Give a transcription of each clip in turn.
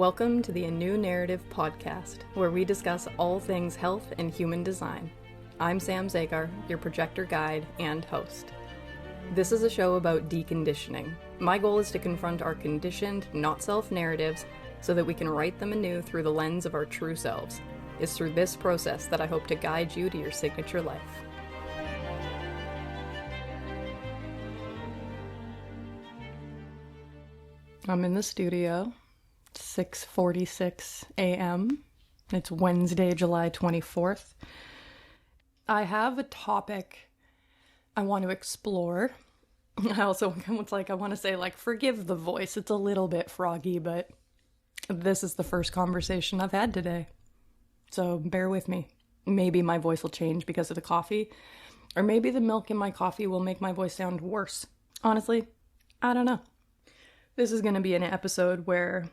Welcome to the A New Narrative podcast, where we discuss all things health and human design. I'm Sam Zagar, your projector guide and host. This is a show about deconditioning. My goal is to confront our conditioned, not self narratives so that we can write them anew through the lens of our true selves. It's through this process that I hope to guide you to your signature life. I'm in the studio. 6:46 a.m. It's Wednesday, July 24th. I have a topic I want to explore. I also, I want to say, forgive the voice. It's a little bit froggy, but this is the first conversation I've had today. So bear with me. Maybe my voice will change because of the coffee, or maybe the milk in my coffee will make my voice sound worse. Honestly, I don't know. This is going to be an episode where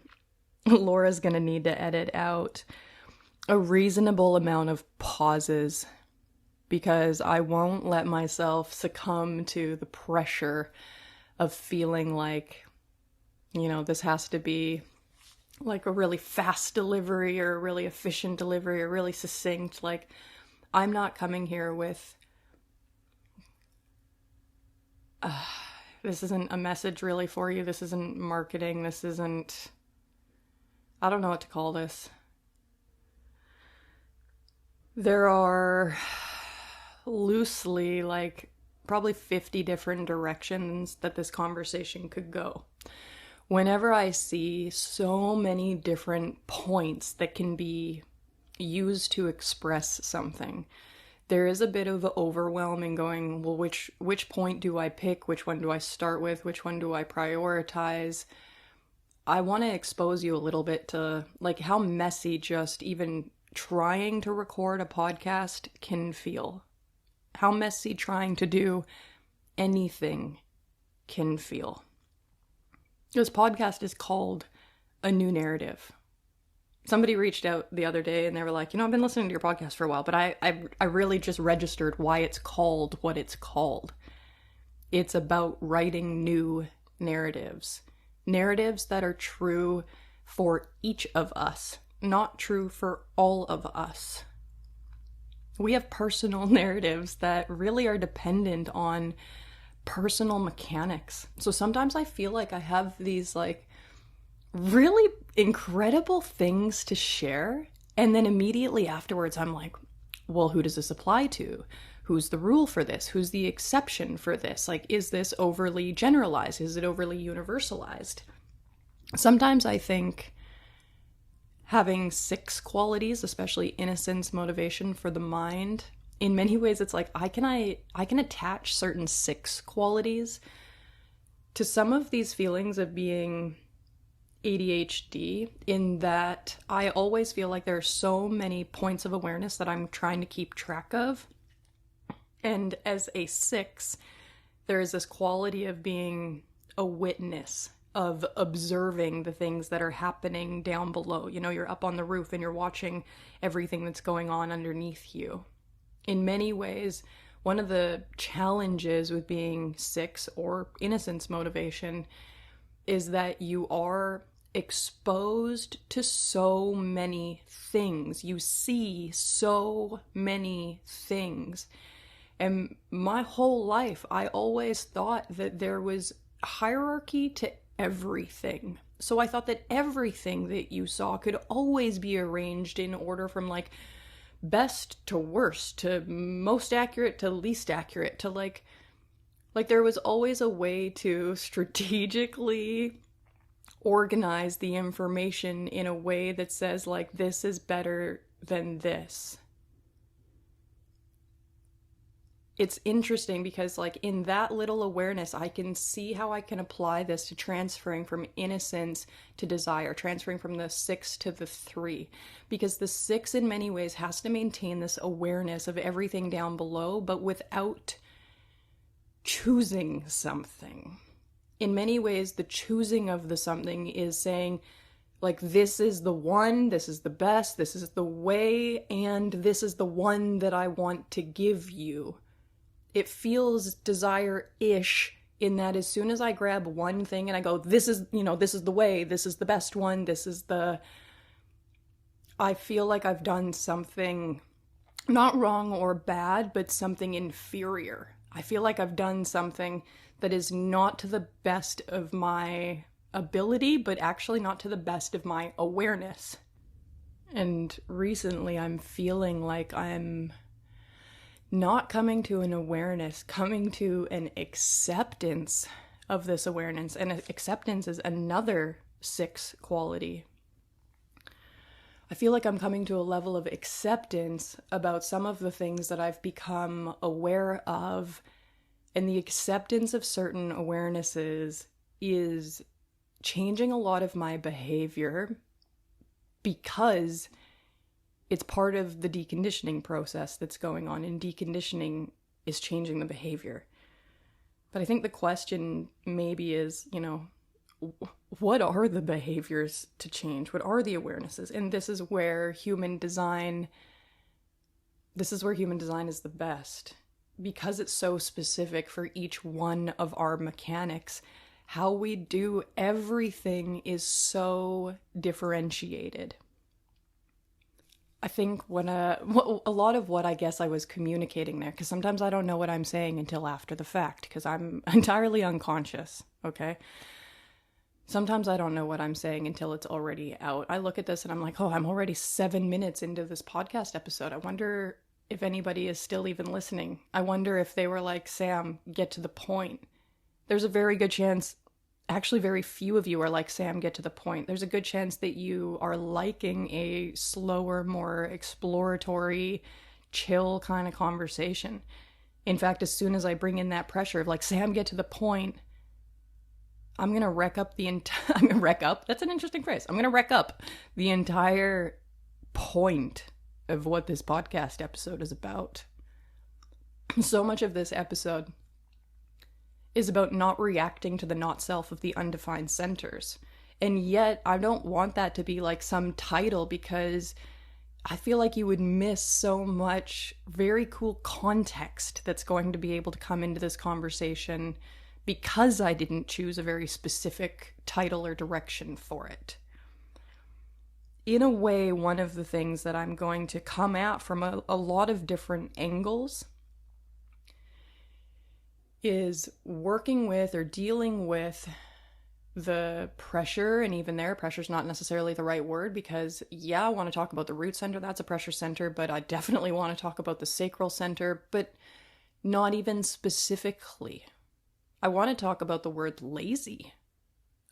Laura's going to need to edit out a reasonable amount of pauses because I won't let myself succumb to the pressure of feeling like, this has to be like a really fast delivery or a really efficient delivery or really succinct. I'm not coming here with, this isn't a message really for you. This isn't marketing. This isn't, I don't know what to call this. There are loosely probably 50 different directions that this conversation could go. Whenever I see so many different points that can be used to express something, there is a bit of overwhelm in going, well, which point do I pick? Which one do I start with? Which one do I prioritize? I want to expose you a little bit to how messy just even trying to record a podcast can feel. How messy trying to do anything can feel. This podcast is called A New Narrative. Somebody reached out the other day and they were like, I've been listening to your podcast for a while, but I really just registered why it's called what it's called. It's about writing new narratives. Narratives that are true for each of us, not true for all of us. We have personal narratives that really are dependent on personal mechanics. So sometimes I feel like I have these really incredible things to share, and then immediately afterwards I'm like, well, who does this apply to? Who's the rule for this? Who's the exception for this? Is this overly generalized? Is it overly universalized? Sometimes I think having 6 qualities, especially innocence, motivation for the mind, in many ways it's I can attach certain 6 qualities to some of these feelings of being ADHD, in that I always feel like there are so many points of awareness that I'm trying to keep track of. And as a 6, there is this quality of being a witness, of observing the things that are happening down below. You're up on the roof and you're watching everything that's going on underneath you. In many ways, one of the challenges with being 6 or innocence motivation is that you are exposed to so many things. You see so many things. And my whole life, I always thought that there was hierarchy to everything. So I thought that everything that you saw could always be arranged in order from best to worst, to most accurate to least accurate, to there was always a way to strategically organize the information in a way that says this is better than this. It's interesting because in that little awareness, I can see how I can apply this to transferring from innocence to desire, transferring from the 6 to the 3, because the 6 in many ways has to maintain this awareness of everything down below, but without choosing something. In many ways, the choosing of the something is saying, this is the one, this is the best, this is the way, and this is the one that I want to give you. It feels desire-ish in that as soon as I grab one thing and I go, this is, this is the way, this is the best one, I feel like I've done something not wrong or bad, but something inferior. I feel like I've done something that is not to the best of my ability, but actually not to the best of my awareness. And recently I'm feeling like I'm not coming to an awareness, coming to an acceptance of this awareness. And acceptance is another 6 quality. I feel like I'm coming to a level of acceptance about some of the things that I've become aware of. And the acceptance of certain awarenesses is changing a lot of my behavior because it's part of the deconditioning process that's going on, and deconditioning is changing the behavior. But I think the question maybe is, what are the behaviors to change? What are the awarenesses? And this is where human design is the best, because it's so specific for each one of our mechanics. How we do everything is so differentiated. I think when a lot of what I guess I was communicating there, because sometimes I don't know what I'm saying until after the fact, because I'm entirely unconscious, okay? Sometimes I don't know what I'm saying until it's already out. I look at this and I'm like, oh, I'm already 7 minutes into this podcast episode. I wonder if anybody is still even listening. I wonder if they were like, Sam, get to the point. There's a very good chance, actually very few of you are like, Sam, get to the point. There's a good chance that you are liking a slower, more exploratory, chill kind of conversation. In fact, as soon as I bring in that pressure of like, Sam, get to the point, I'm going to wreck up that's an interesting phrase. I'm going to wreck up the entire point of what this podcast episode is about. So much of this episode is about not reacting to the not self of the undefined centers. And yet I don't want that to be like some title, because I feel like you would miss so much very cool context that's going to be able to come into this conversation because I didn't choose a very specific title or direction for it. In a way, one of the things that I'm going to come at from a lot of different angles is working with or dealing with the pressure. And even there, pressure's not necessarily the right word, because I want to talk about the root center, that's a pressure center, but I definitely want to talk about the sacral center, but not even specifically. I want to talk about the word lazy.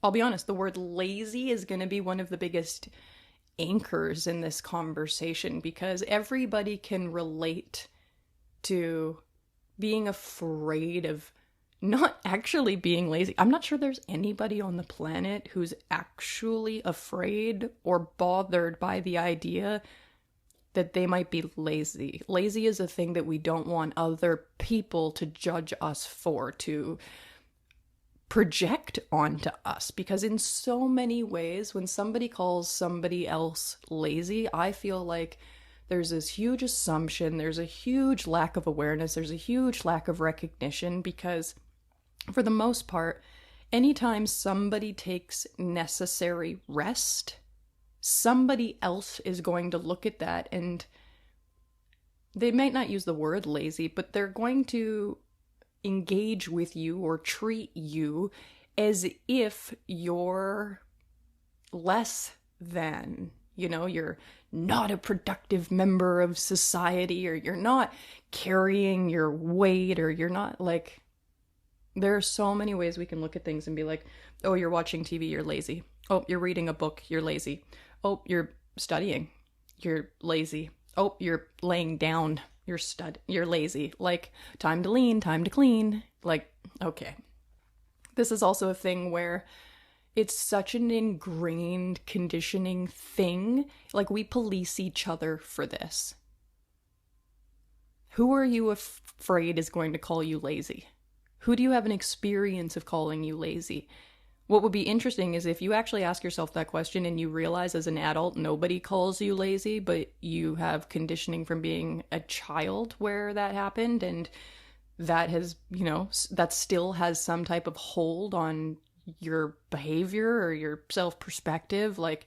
I'll be honest, the word lazy is going to be one of the biggest anchors in this conversation, because everybody can relate to being afraid of not actually being lazy. I'm not sure there's anybody on the planet who's actually afraid or bothered by the idea that they might be lazy. Lazy is a thing that we don't want other people to judge us for, to project onto us. Because in so many ways, when somebody calls somebody else lazy, I feel like there's this huge assumption, there's a huge lack of awareness, there's a huge lack of recognition, because for the most part, anytime somebody takes necessary rest, somebody else is going to look at that, and they might not use the word lazy, but they're going to engage with you or treat you as if you're less than, you're not a productive member of society, or you're not carrying your weight, or you're not like, there are so many ways we can look at things and be like, oh, you're watching TV, you're lazy. Oh, you're reading a book, you're lazy. Oh, you're studying, you're lazy. Oh, you're laying down, you're lazy. Like, time to lean, time to clean. Like, okay. This is also a thing where it's such an ingrained conditioning thing. Like, we police each other for this. Who are you afraid is going to call you lazy? Who do you have an experience of calling you lazy? What would be interesting is if you actually ask yourself that question and you realize as an adult nobody calls you lazy, but you have conditioning from being a child where that happened, and that has, that still has some type of hold on your behavior or your self-perspective. Like,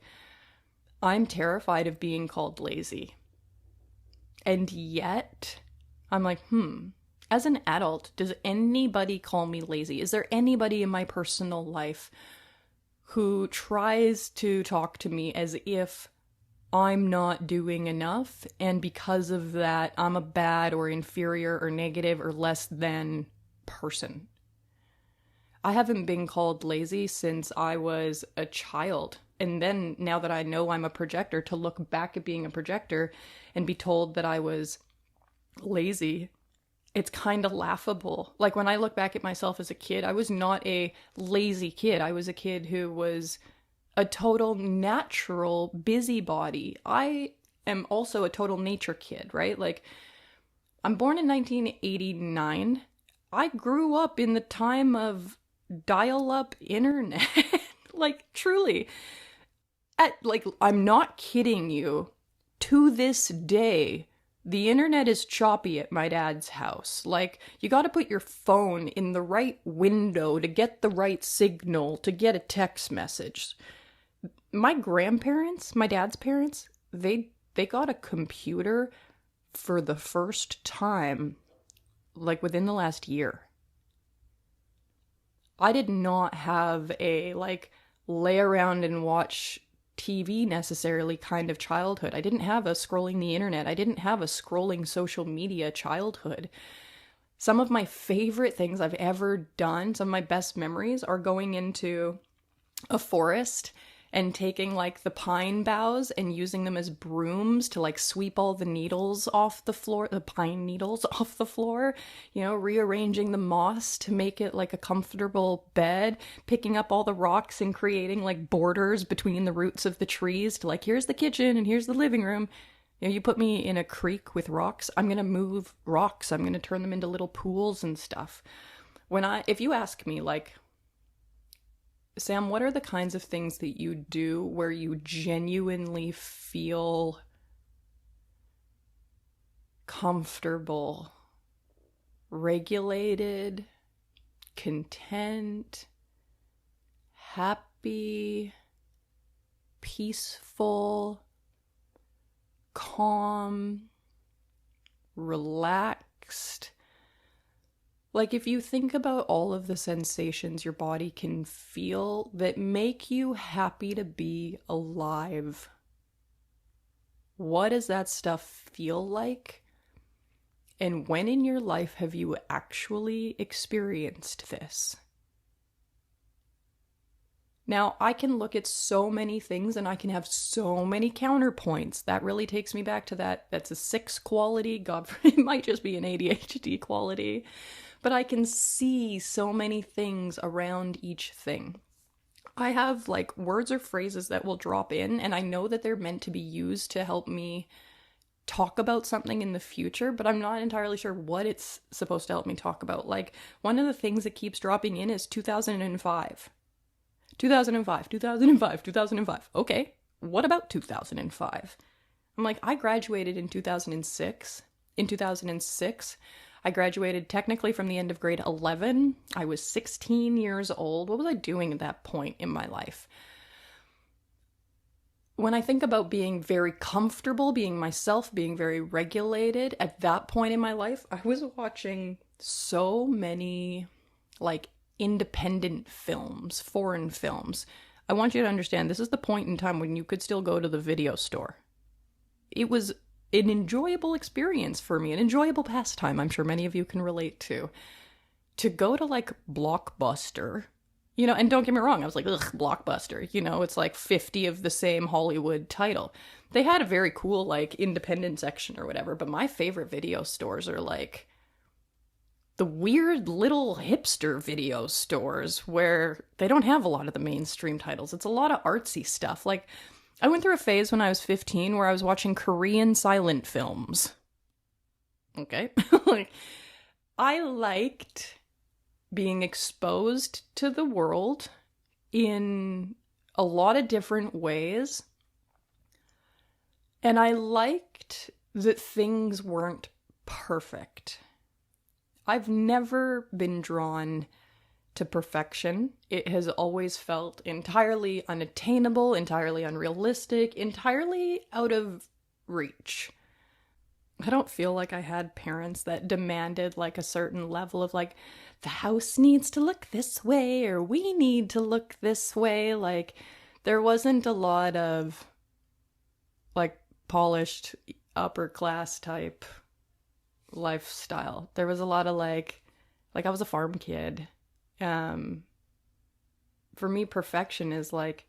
I'm terrified of being called lazy. And yet, I'm like, as an adult, does anybody call me lazy? Is there anybody in my personal life who tries to talk to me as if I'm not doing enough, and because of that, I'm a bad or inferior or negative or less than person? I haven't been called lazy since I was a child. And then, now that I know I'm a projector, to look back at being a projector and be told that I was lazy, it's kind of laughable. Like, when I look back at myself as a kid, I was not a lazy kid. I was a kid who was a total natural busybody. I am also a total nature kid, right? Like, I'm born in 1989. I grew up in the time of dial-up internet. Like, truly. I'm not kidding you. To this day, the internet is choppy at my dad's house. Like, you gotta put your phone in the right window to get the right signal to get a text message. My grandparents, my dad's parents, they got a computer for the first time, like, within the last year. I did not have a, like, lay around and watch TV necessarily kind of childhood. I didn't have a scrolling the internet. I didn't have a scrolling social media childhood. Some of my favorite things I've ever done, some of my best memories, are going into a forest and taking, like, the pine boughs and using them as brooms to, like, sweep all the needles off the floor, the pine needles off the floor, rearranging the moss to make it like a comfortable bed, picking up all the rocks and creating, like, borders between the roots of the trees to, like, here's the kitchen and here's the living room. You put me in a creek with rocks, I'm gonna move rocks, I'm gonna turn them into little pools and stuff. If you ask me, like, Sam, what are the kinds of things that you do where you genuinely feel comfortable, regulated, content, happy, peaceful, calm, relaxed? Like, if you think about all of the sensations your body can feel that make you happy to be alive, what does that stuff feel like? And when in your life have you actually experienced this? Now, I can look at so many things and I can have so many counterpoints. That really takes me back to that's a 6 quality. God, it might just be an ADHD quality. But I can see so many things around each thing. I have, like, words or phrases that will drop in, and I know that they're meant to be used to help me talk about something in the future, but I'm not entirely sure what it's supposed to help me talk about. Like, one of the things that keeps dropping in is 2005. 2005, 2005, 2005. Okay, what about 2005? I'm like, I graduated in 2006. In 2006, I graduated technically from the end of grade 11. I was 16 years old. What was I doing at that point in my life? When I think about being very comfortable, being myself, being very regulated, at that point in my life, I was watching so many, like, independent films, foreign films. I want you to understand, this is the point in time when you could still go to the video store. It was an enjoyable experience for me, an enjoyable pastime I'm sure many of you can relate to. To go to, like, Blockbuster, and don't get me wrong, I was like, ugh, Blockbuster, it's like 50 of the same Hollywood title. They had a very cool, like, independent section or whatever, but my favorite video stores are, like, the weird little hipster video stores where they don't have a lot of the mainstream titles. It's a lot of artsy stuff. Like, I went through a phase when I was 15 where I was watching Korean silent films. Okay? Like, I liked being exposed to the world in a lot of different ways. And I liked that things weren't perfect. I've never been drawn to perfection. It has always felt entirely unattainable, entirely unrealistic, entirely out of reach. I don't feel like I had parents that demanded like a certain level of like, the house needs to look this way or we need to look this way. Like, there wasn't a lot of like polished upper class type lifestyle. There was a lot of like I was a farm kid. For me, perfection is like,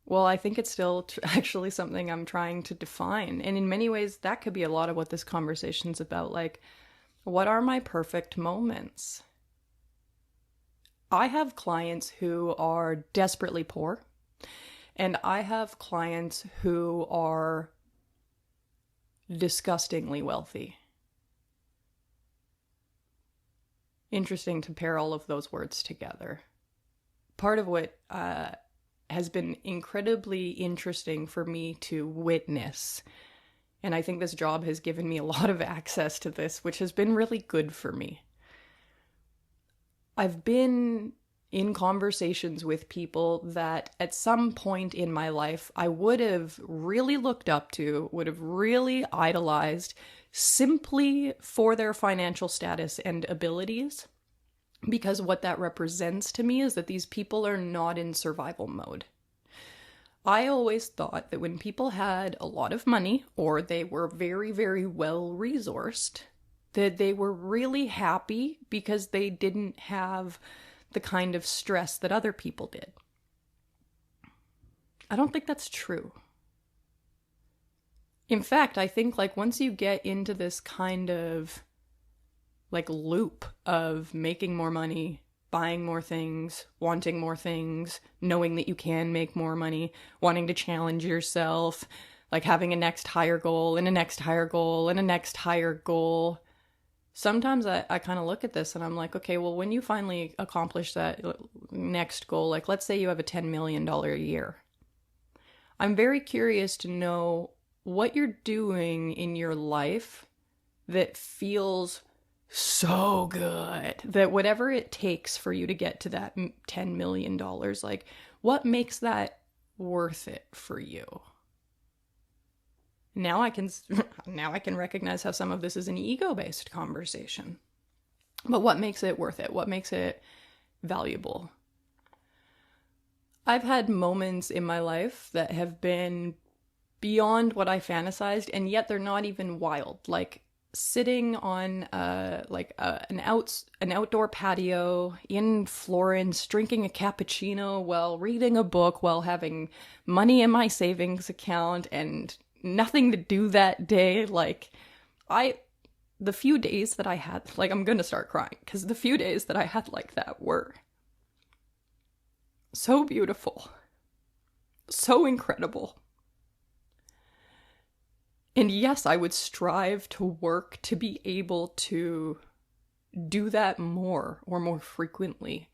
well, I think it's still actually something I'm trying to define. And in many ways, that could be a lot of what this conversation's about. Like, what are my perfect moments? I have clients who are desperately poor, and I have clients who are disgustingly wealthy. Interesting to pair all of those words together. Part of what has been incredibly interesting for me to witness, and I think this job has given me a lot of access to this, which has been really good for me. I've been in conversations with people that at some point in my life I would have really looked up to, would have really idolized simply for their financial status and abilities. Because what that represents to me is that these people are not in survival mode. I always thought that when people had a lot of money or they were very, very well resourced, that they were really happy because they didn't have the kind of stress that other people did. I don't think that's true. In fact, I think like once you get into this kind of like loop of making more money, buying more things, wanting more things, knowing that you can make more money, wanting to challenge yourself, like having a next higher goal and a next higher goal and a next higher goal. Sometimes I kind of look at this and I'm like, okay, well, when you finally accomplish that next goal, like let's say you have a $10 million a year, I'm very curious to know what you're doing in your life that feels so good, that whatever it takes for you to get to that $10 million, like what makes that worth it for you? Now I can recognize how some of this is an ego-based conversation. But what makes it worth it? What makes it valuable? I've had moments in my life that have been beyond what I fantasized, and yet they're not even wild. Like sitting on an outdoor patio in Florence, drinking a cappuccino while reading a book, while having money in my savings account and nothing to do that day. Like the few days that I had, like I'm gonna start crying because the few days that I had like that were so beautiful, so incredible. And yes, I would strive to work to be able to do that more or more frequently.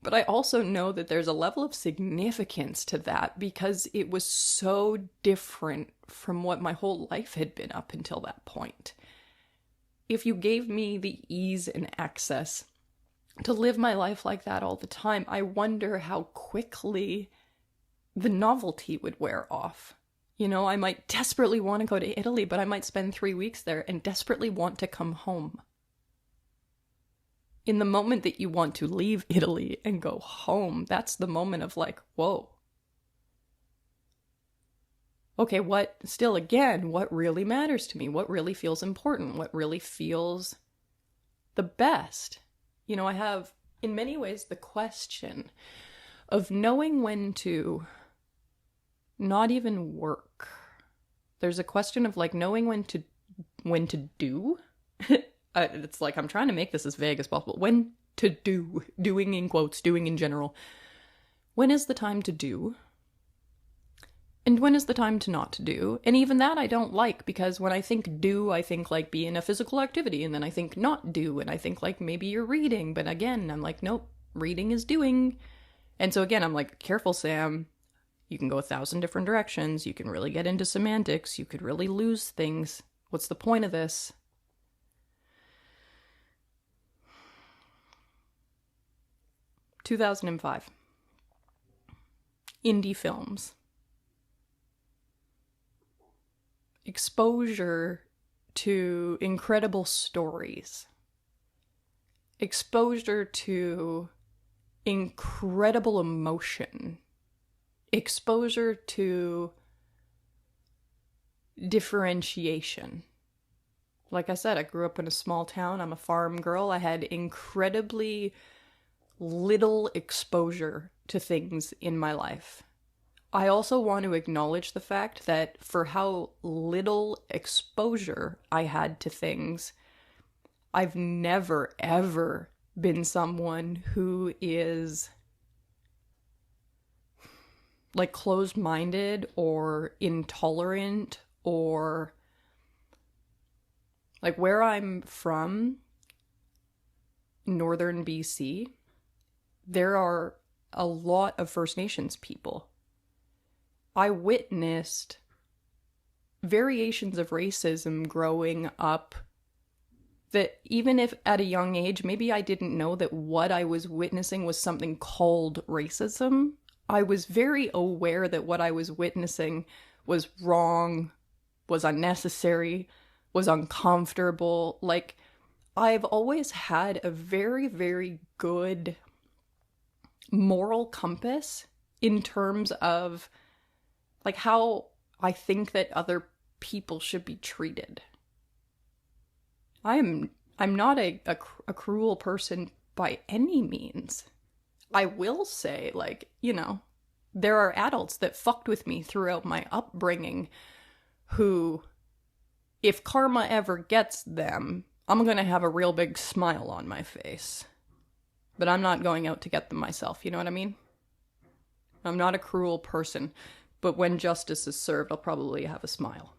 But I also know that there's a level of significance to that because it was so different from what my whole life had been up until that point. If you gave me the ease and access to live my life like that all the time, I wonder how quickly the novelty would wear off. You know, I might desperately want to go to Italy, but I might spend 3 weeks there and desperately want to come home. In the moment that you want to leave Italy and go home, that's the moment of like, whoa. Okay, what really matters to me? What really feels important? What really feels the best? You know, I have, in many ways, the question of knowing when to not even work. There's a question of like knowing when to do. It's like I'm trying to make this as vague as possible. When to do, doing in quotes, doing in general. When is the time to do? And when is the time to not do? And even that I don't like, because when I think do, I think like be in a physical activity, and then I think not do, and I think like maybe you're reading, but again, I'm like, nope, reading is doing. And so again, I'm like, careful, Sam. You can go 1,000 different directions. You can really get into semantics. You could really lose things. What's the point of this? 2005. Indie films. Exposure to incredible stories. Exposure to incredible emotion. Exposure to differentiation. Like I said, I grew up in a small town. I'm a farm girl. I had incredibly little exposure to things in my life. I also want to acknowledge the fact that for how little exposure I had to things, I've never, ever been someone who is like closed-minded or intolerant or like where I'm from, northern BC, there are a lot of First Nations people. I witnessed variations of racism growing up that even if at a young age, maybe I didn't know that what I was witnessing was something called racism, I was very aware that what I was witnessing was wrong, was unnecessary, was uncomfortable. Like, I've always had a very, very good moral compass in terms of like how I think that other people should be treated. I'm not a cruel person by any means. I will say, like, you know, there are adults that fucked with me throughout my upbringing who, if karma ever gets them, I'm gonna have a real big smile on my face. But I'm not going out to get them myself, you know what I mean? I'm not a cruel person, but when justice is served, I'll probably have a smile.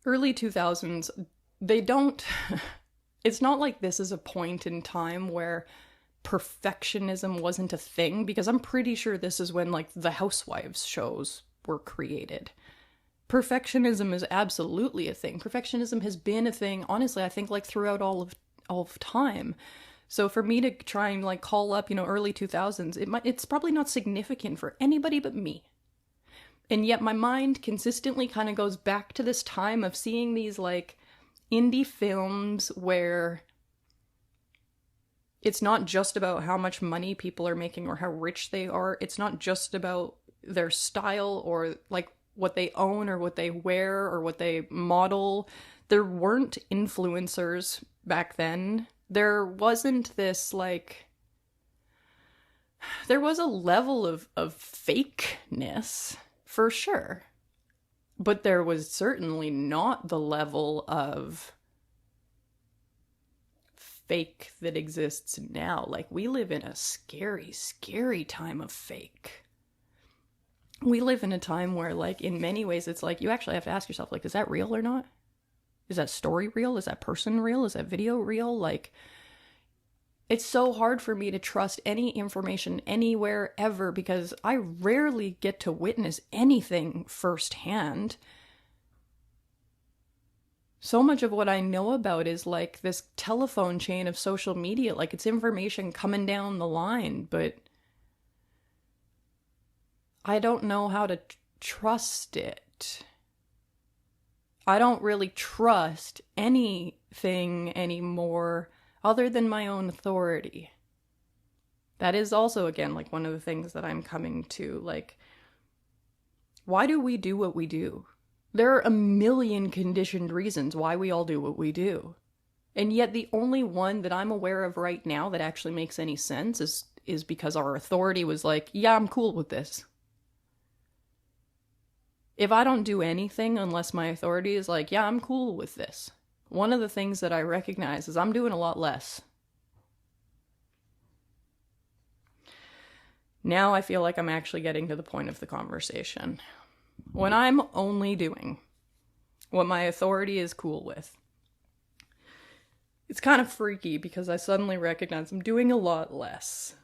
Early 2000s, they don't... It's not like this is a point in time where perfectionism wasn't a thing, because I'm pretty sure this is when, like, the Housewives shows were created. Perfectionism is absolutely a thing. Perfectionism has been a thing, honestly, I think, like, throughout all of time. So for me to try and, like, call up, you know, early 2000s, it's probably not significant for anybody but me. And yet my mind consistently kind of goes back to this time of seeing these, like, indie films where it's not just about how much money people are making or how rich they are. It's not just about their style or, like, what they own or what they wear or what they model. There weren't influencers back then. There wasn't this, like... There was a level of fakeness, for sure. But there was certainly not the level of fake that exists now. Like, we live in a scary, scary time of fake. We live in a time where, like, in many ways, it's like, you actually have to ask yourself, like, is that real or not? Is that story real? Is that person real? Is that video real? Like, it's so hard for me to trust any information anywhere ever because I rarely get to witness anything firsthand. So much of what I know about is like this telephone chain of social media, like it's information coming down the line, but I don't know how to trust it. I don't really trust anything anymore other than my own authority. That is also, again, like one of the things that I'm coming to, like, why do we do what we do? There are a million conditioned reasons why we all do what we do. And yet the only one that I'm aware of right now that actually makes any sense is because our authority was like, yeah, I'm cool with this. If I don't do anything unless my authority is like, yeah, I'm cool with this. One of the things that I recognize is I'm doing a lot less. Now I feel like I'm actually getting to the point of the conversation. When I'm only doing what my authority is cool with, it's kind of freaky because I suddenly recognize I'm doing a lot less.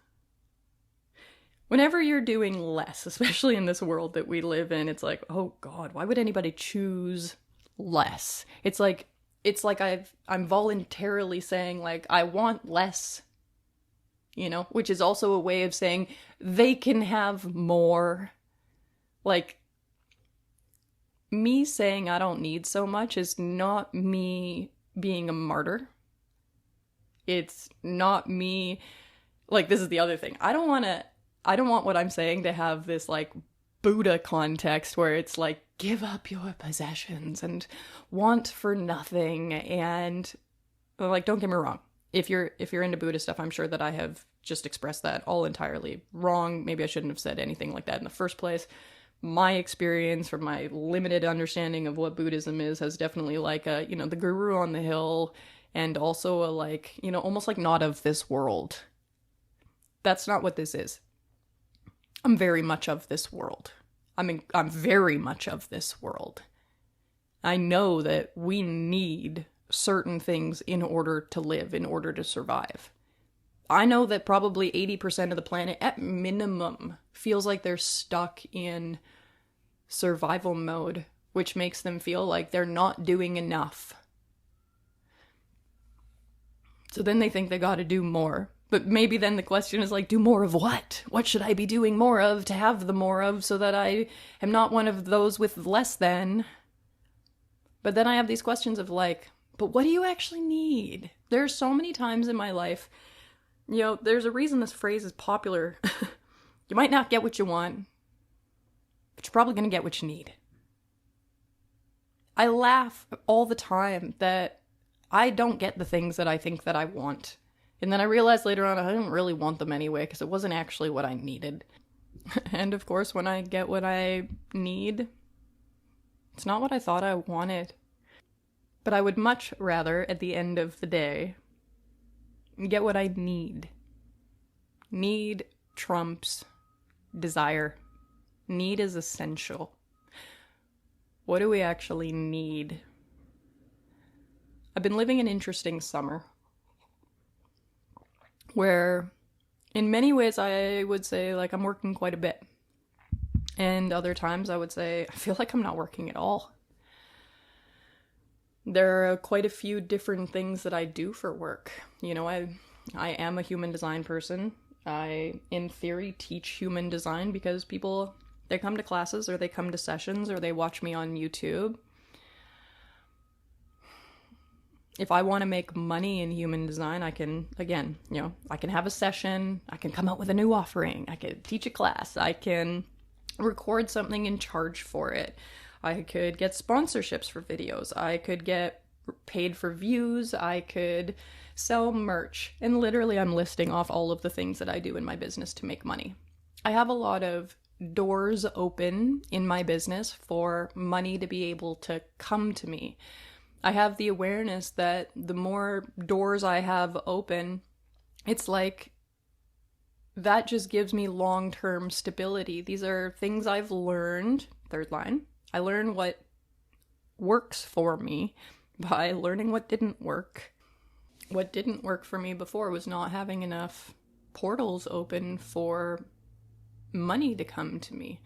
Whenever you're doing less, especially in this world that we live in, it's like, oh God, why would anybody choose less? It's like, it's like I'm voluntarily saying, like, I want less, which is also a way of saying they can have more. Like, me saying I don't need so much is not me being a martyr. It's not me, like, this is the other thing. I don't want what I'm saying to have this, like, Buddha context where it's like, give up your possessions and want for nothing. And, like, don't get me wrong. If you're into Buddha stuff, I'm sure that I have just expressed that all entirely wrong. Maybe I shouldn't have said anything like that in the first place. My experience from my limited understanding of what Buddhism is has definitely, like, the guru on the hill, and also a, like, almost like not of this world. That's not what this is. I'm very much of this world. I'm very much of this world. I know that we need certain things in order to live, in order to survive. I know that probably 80% of the planet, at minimum, feels like they're stuck in survival mode, which makes them feel like they're not doing enough. So then they think they gotta do more. But maybe then the question is, like, do more of what? What should I be doing more of to have the more of, so that I am not one of those with less than? But then I have these questions of, like, but what do you actually need? There are so many times in my life, there's a reason this phrase is popular. You might not get what you want, but you're probably going to get what you need. I laugh all the time that I don't get the things that I think that I want. And then I realized later on I didn't really want them anyway, because it wasn't actually what I needed. And of course, when I get what I need, it's not what I thought I wanted. But I would much rather, at the end of the day, get what I need. Need trumps desire. Need is essential. What do we actually need? I've been living an interesting summer where in many ways I would say, like, I'm working quite a bit. And other times I would say, I feel like I'm not working at all. There are quite a few different things that I do for work. I am a human design person. I, in theory, teach human design because people, they come to classes or they come to sessions or they watch me on YouTube. If I want to make money in human design, I can, again, I can have a session, I can come out with a new offering, I can teach a class, I can record something and charge for it. I could get sponsorships for videos, I could get paid for views, I could sell merch, and literally I'm listing off all of the things that I do in my business to make money. I have a lot of doors open in my business for money to be able to come to me. I have the awareness that the more doors I have open, it's like that just gives me long-term stability. These are things I've learned, third line. I learn what works for me by learning what didn't work. What didn't work for me before was not having enough portals open for money to come to me.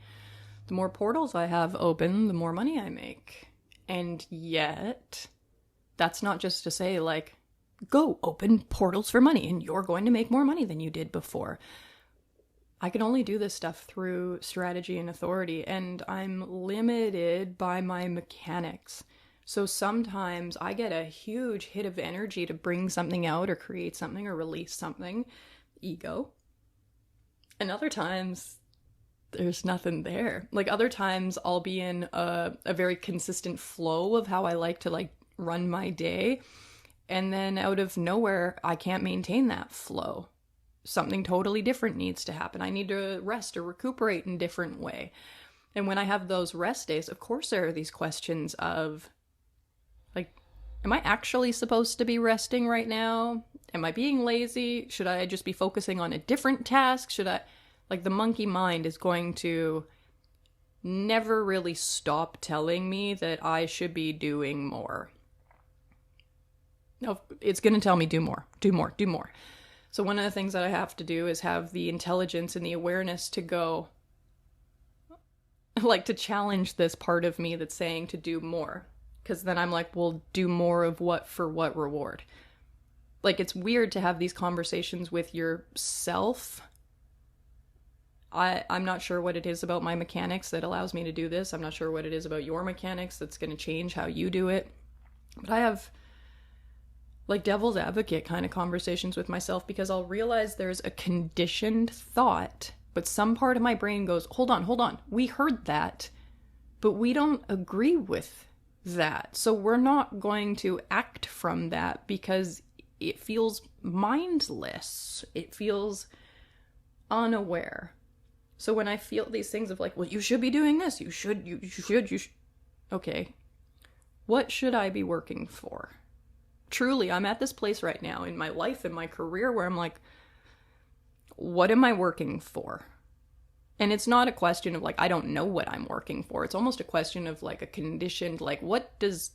The more portals I have open, the more money I make. And yet, that's not just to say, like, go open portals for money and you're going to make more money than you did before. I can only do this stuff through strategy and authority, and I'm limited by my mechanics. So sometimes I get a huge hit of energy to bring something out or create something or release something. Ego. And other times, there's nothing there. Like, other times I'll be in a very consistent flow of how I like to, like, run my day, and then out of nowhere I can't maintain that flow. Something totally different needs to happen. I need to rest or recuperate in a different way. And when I have those rest days, of course there are these questions of, like, am I actually supposed to be resting right now? Am I being lazy? Should I just be focusing on a different task? Should I, like, the monkey mind is going to never really stop telling me that I should be doing more. No, it's going to tell me do more, do more, do more. So one of the things that I have to do is have the intelligence and the awareness to go, like, to challenge this part of me that's saying to do more. Because then I'm like, well, do more of what for what reward? Like, it's weird to have these conversations with yourself. I'm not sure what it is about my mechanics that allows me to do this. I'm not sure what it is about your mechanics that's going to change how you do it. But I have like devil's advocate kind of conversations with myself because I'll realize there's a conditioned thought, but some part of my brain goes, hold on. We heard that, but we don't agree with that. So we're not going to act from that because it feels mindless. It feels unaware. So when I feel these things of like, well, you should be doing this. You should. Okay. What should I be working for? Truly, I'm at this place right now in my life, in my career, where I'm like, what am I working for? And it's not a question of like, I don't know what I'm working for. It's almost a question of like a conditioned, like, what does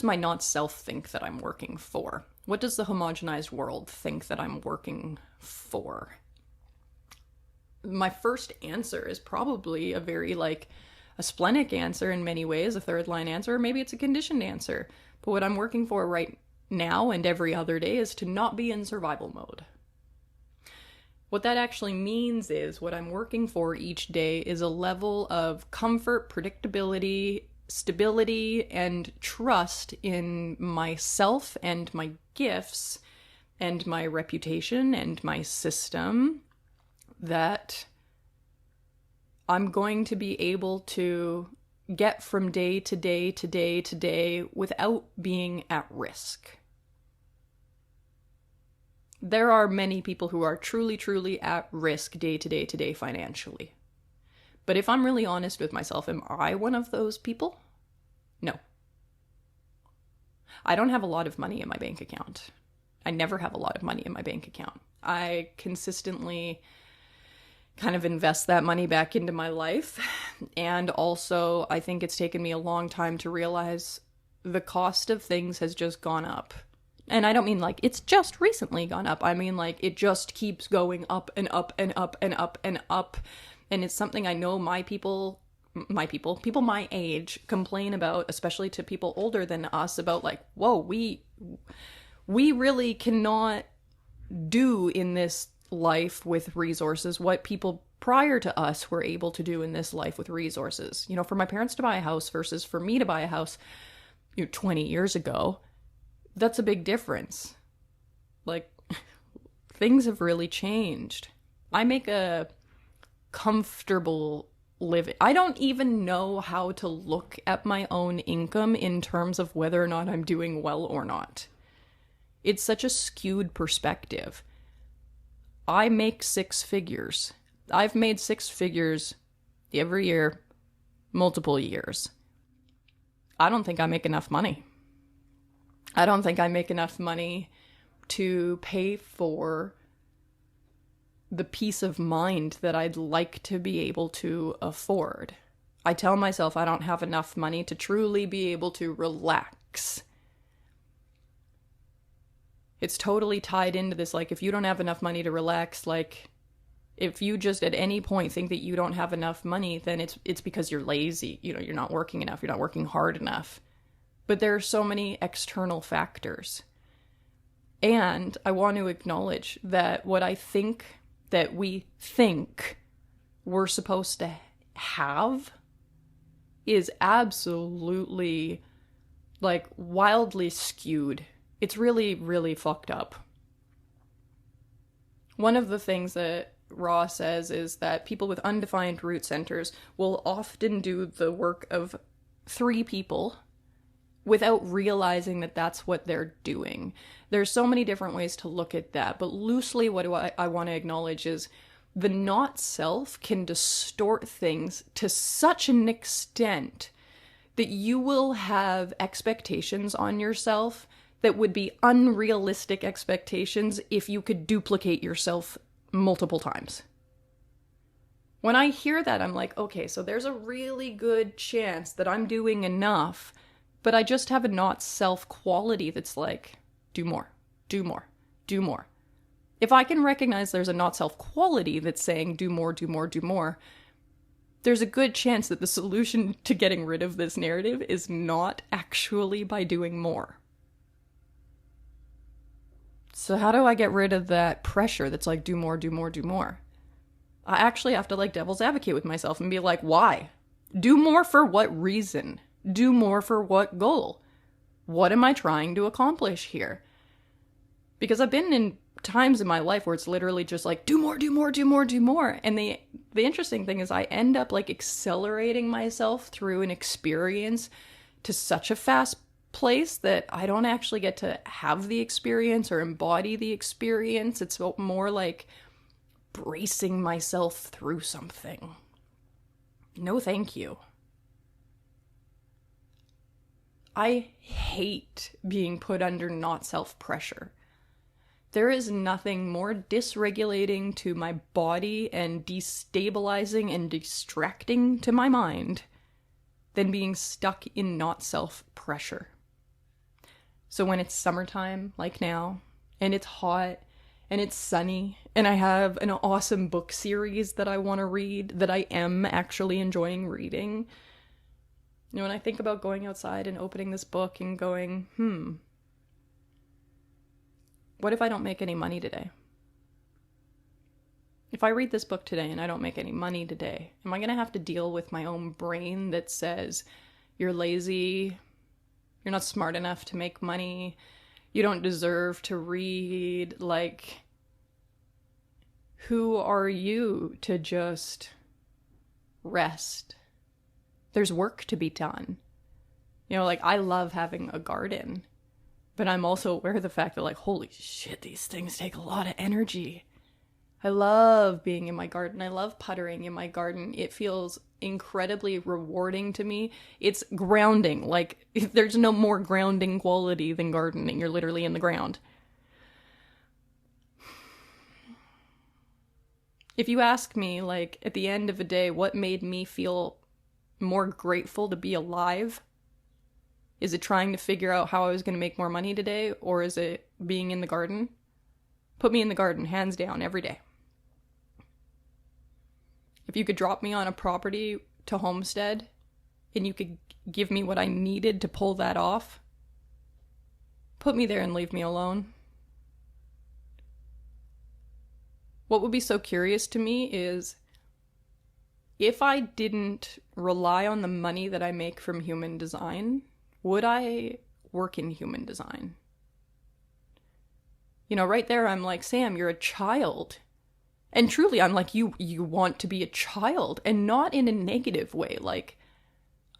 my not self think that I'm working for? What does the homogenized world think that I'm working for? My first answer is probably a very like a splenic answer in many ways, a third line answer, or maybe it's a conditioned answer. But what I'm working for right now and every other day is to not be in survival mode. What that actually means is what I'm working for each day is a level of comfort, predictability, stability, and trust in myself and my gifts and my reputation and my system that I'm going to be able to get from day to day to day to day without being at risk. There are many people who are truly, truly at risk day to day to day financially. But if I'm really honest with myself, am I one of those people? No. I don't have a lot of money in my bank account. I never have a lot of money in my bank account. I consistently kind of invest that money back into my life. And also, I think it's taken me a long time to realize the cost of things has just gone up. And I don't mean like it's just recently gone up. I mean like it just keeps going up and up and up and up and up. And it's something I know people my age complain about, especially to people older than us, about like, whoa, we really cannot do in this life with resources what people prior to us were able to do in this life with resources. You know, for my parents to buy a house versus for me to buy a house 20 years ago, that's a big difference. Like, things have really changed. I make a comfortable living. I don't even know how to look at my own income in terms of whether or not I'm doing well or not. It's such a skewed perspective. I make six figures. I've made six figures every year, multiple years. I don't think I make enough money. I don't think I make enough money to pay for the peace of mind that I'd like to be able to afford. I tell myself I don't have enough money to truly be able to relax. It's totally tied into this, like, if you don't have enough money to relax, like, if you just at any point think that you don't have enough money, then it's because you're lazy. You know, you're not working enough. You're not working hard enough. But there are so many external factors. And I want to acknowledge that what I think that we think we're supposed to have is absolutely, like, wildly skewed. It's really, really fucked up. One of the things that Raw says is that people with undefined root centers will often do the work of 3 people without realizing that that's what they're doing. There's so many different ways to look at that, but loosely what I want to acknowledge is the not self can distort things to such an extent that you will have expectations on yourself that would be unrealistic expectations if you could duplicate yourself multiple times. When I hear that, I'm like, okay, so there's a really good chance that I'm doing enough, but I just have a not self quality that's like, do more, do more, do more. If I can recognize there's a not self quality that's saying do more, do more, do more, there's a good chance that the solution to getting rid of this narrative is not actually by doing more. So how do I get rid of that pressure that's like, do more, do more, do more? I actually have to like devil's advocate with myself and be like, why? Do more for what reason? Do more for what goal? What am I trying to accomplish here? Because I've been in times in my life where it's literally just like, do more, do more, do more, do more. And the interesting thing is I end up like accelerating myself through an experience to such a fast place that I don't actually get to have the experience or embody the experience. It's more like bracing myself through something. No, thank you. I hate being put under not self-pressure. There is nothing more dysregulating to my body and destabilizing and distracting to my mind than being stuck in not self-pressure. So when it's summertime, like now, and it's hot, and it's sunny, and I have an awesome book series that I want to read, that I am actually enjoying reading, you know, when I think about going outside and opening this book and going, what if I don't make any money today? If I read this book today and I don't make any money today, am I going to have to deal with my own brain that says, you're lazy, you're not smart enough to make money, you don't deserve to read? Like, who are you to just rest? There's work to be done. You know, like, I love having a garden, but I'm also aware of the fact that, like, holy shit, these things take a lot of energy. I love being in my garden. I love puttering in my garden. It feels incredibly rewarding to me. It's grounding. Like, there's no more grounding quality than gardening. You're literally in the ground. If you ask me, like, at the end of a day, what made me feel more grateful to be alive? Is it trying to figure out how I was going to make more money today, or is it being in the garden? Put me in the garden, hands down, every day. If you could drop me on a property to homestead, and you could give me what I needed to pull that off, put me there and leave me alone. What would be so curious to me is, if I didn't rely on the money that I make from human design, would I work in human design? You know, right there I'm like, Sam, you're a child. And truly, I'm like, you want to be a child, and not in a negative way. Like,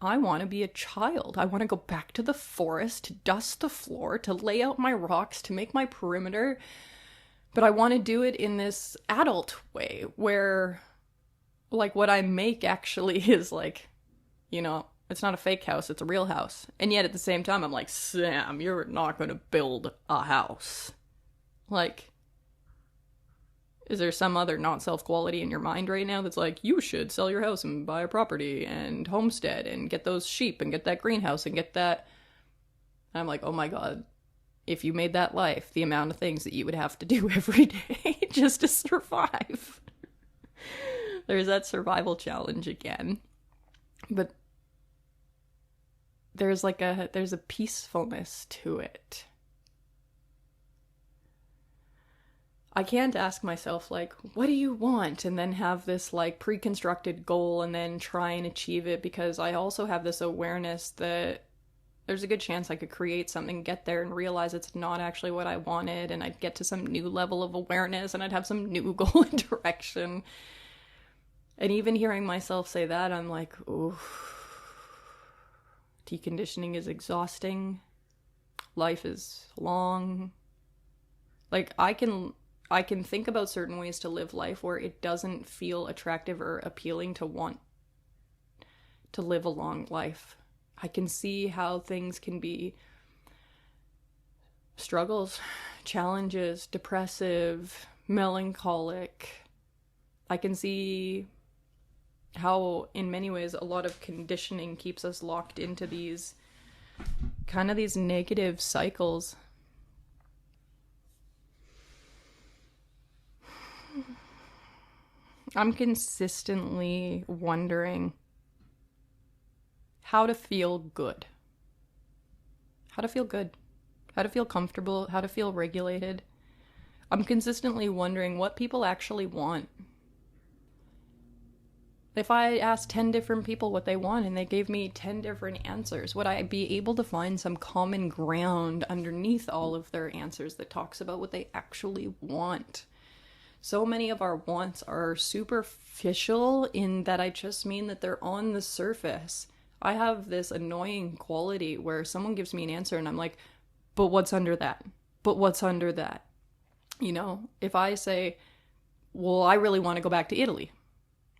I want to be a child. I want to go back to the forest, to dust the floor, to lay out my rocks, to make my perimeter. But I want to do it in this adult way where, like, what I make actually is like, you know, it's not a fake house, it's a real house. And yet at the same time, I'm like, Sam, you're not going to build a house. Like, is there some other not self quality in your mind right now that's like, you should sell your house and buy a property and homestead and get those sheep and get that greenhouse and get that? And I'm like, oh my God, if you made that life, the amount of things that you would have to do every day just to survive. There's that survival challenge again. But there's a peacefulness to it. I can't ask myself, like, what do you want? And then have this, like, pre-constructed goal and then try and achieve it, because I also have this awareness that there's a good chance I could create something, get there, and realize it's not actually what I wanted, and I'd get to some new level of awareness, and I'd have some new goal and direction. And even hearing myself say that, I'm like, ooh, deconditioning is exhausting. Life is long. Like, I can think about certain ways to live life where it doesn't feel attractive or appealing to want to live a long life. I can see how things can be struggles, challenges, depressive, melancholic. I can see how, in many ways, a lot of conditioning keeps us locked into these negative cycles. I'm consistently wondering how to feel good. How to feel good. How to feel comfortable. How to feel regulated. I'm consistently wondering what people actually want. If I asked 10 different people what they want and they gave me 10 different answers, would I be able to find some common ground underneath all of their answers that talks about what they actually want? So many of our wants are superficial in that I just mean that they're on the surface. I have this annoying quality where someone gives me an answer and I'm like, but what's under that? But what's under that? You know, if I say, well, I really want to go back to Italy.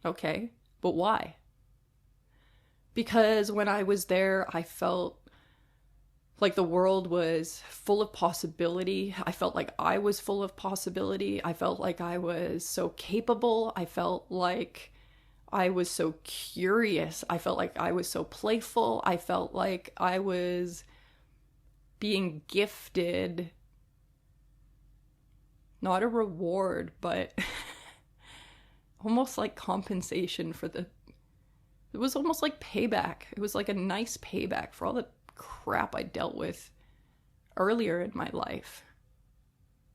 Okay, but why? Because when I was there, I felt like the world was full of possibility. I felt like I was full of possibility. I felt like I was so capable. I felt like I was so curious. I felt like I was so playful. I felt like I was being gifted, not a reward, but almost like compensation for it was almost like payback. It was like a nice payback for all the crap I dealt with earlier in my life.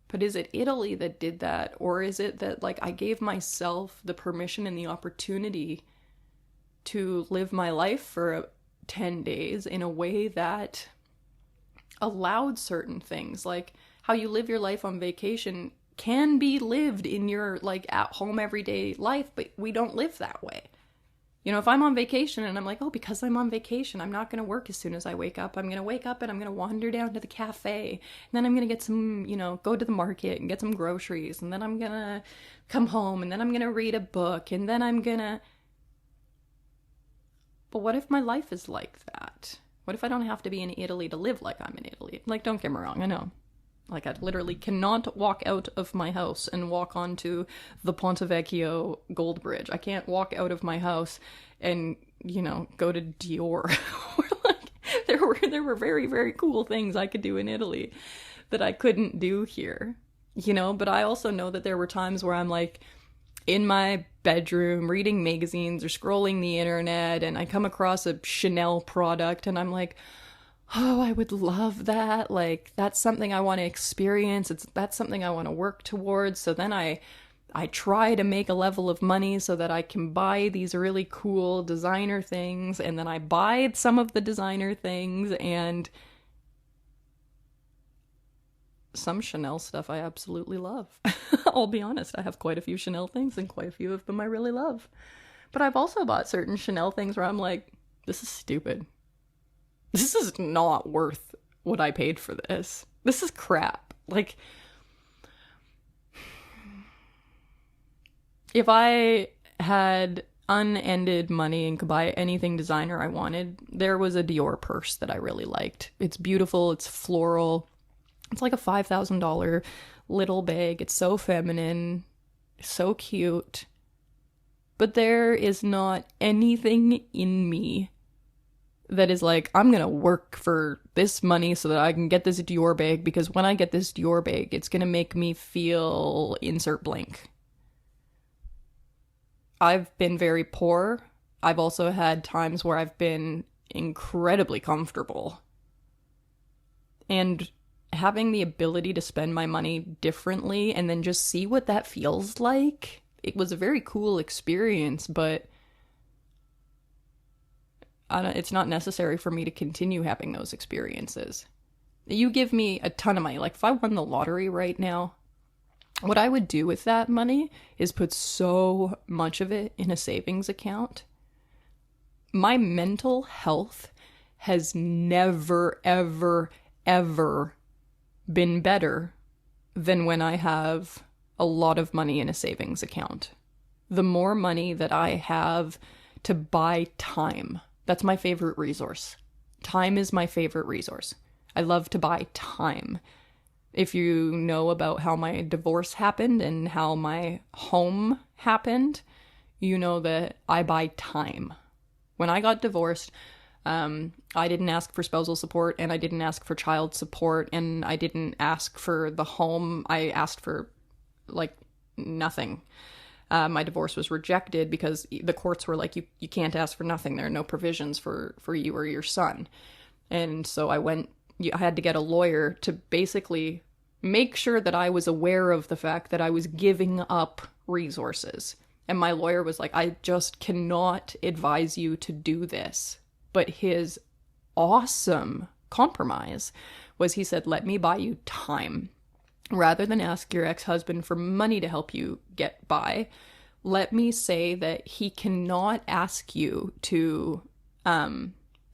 But is it Italy that did that? Or is it that like I gave myself the permission and the opportunity to live my life for 10 days in a way that allowed certain things, like how you live your life on vacation can be lived in your like at home everyday life, but we don't live that way. You know, if I'm on vacation and I'm like, oh, because I'm on vacation, I'm not going to work as soon as I wake up. I'm going to wake up and I'm going to wander down to the cafe. And then I'm going to get some, you know, go to the market and get some groceries. And then I'm going to come home and then I'm going to read a book. And then I'm going to... But what if my life is like that? What if I don't have to be in Italy to live like I'm in Italy? Like, don't get me wrong, I know. Like, I literally cannot walk out of my house and walk onto the Ponte Vecchio Gold Bridge. I can't walk out of my house and, you know, go to Dior. Like, there were very, very cool things I could do in Italy that I couldn't do here, you know? But I also know that there were times where I'm, like, in my bedroom reading magazines or scrolling the internet and I come across a Chanel product and I'm like, oh, I would love that. Like, that's something I want to experience. That's something I want to work towards. So then I try to make a level of money so that I can buy these really cool designer things. And then I buy some of the designer things, and some Chanel stuff I absolutely love. I'll be honest, I have quite a few Chanel things and quite a few of them I really love. But I've also bought certain Chanel things where I'm like, this is stupid. This is not worth what I paid for this. This is crap. Like, if I had unended money and could buy anything designer I wanted, there was a Dior purse that I really liked. It's beautiful, it's floral, it's like a $5,000 little bag. It's so feminine, so cute. But there is not anything in me that is like, I'm gonna work for this money so that I can get this Dior bag, because when I get this Dior bag, it's gonna make me feel insert blank. I've been very poor. I've also had times where I've been incredibly comfortable. And having the ability to spend my money differently and then just see what that feels like, it was a very cool experience, but it's not necessary for me to continue having those experiences. You give me a ton of money. Like, if I won the lottery right now, what I would do with that money is put so much of it in a savings account. My mental health has never, ever, ever been better than when I have a lot of money in a savings account. The more money that I have to buy time, that's my favorite resource. Time is my favorite resource. I love to buy time. If you know about how my divorce happened and how my home happened, you know that I buy time. When I got divorced, I didn't ask for spousal support, and I didn't ask for child support, and I didn't ask for the home. I asked for, like, nothing. My divorce was rejected because the courts were like, you can't ask for nothing. There are no provisions for you or your son. And so I had to get a lawyer to basically make sure that I was aware of the fact that I was giving up resources. And my lawyer was like, I just cannot advise you to do this. But his awesome compromise was, he said, let me buy you time. Rather than ask your ex-husband for money to help you get by, let me say that he cannot ask you to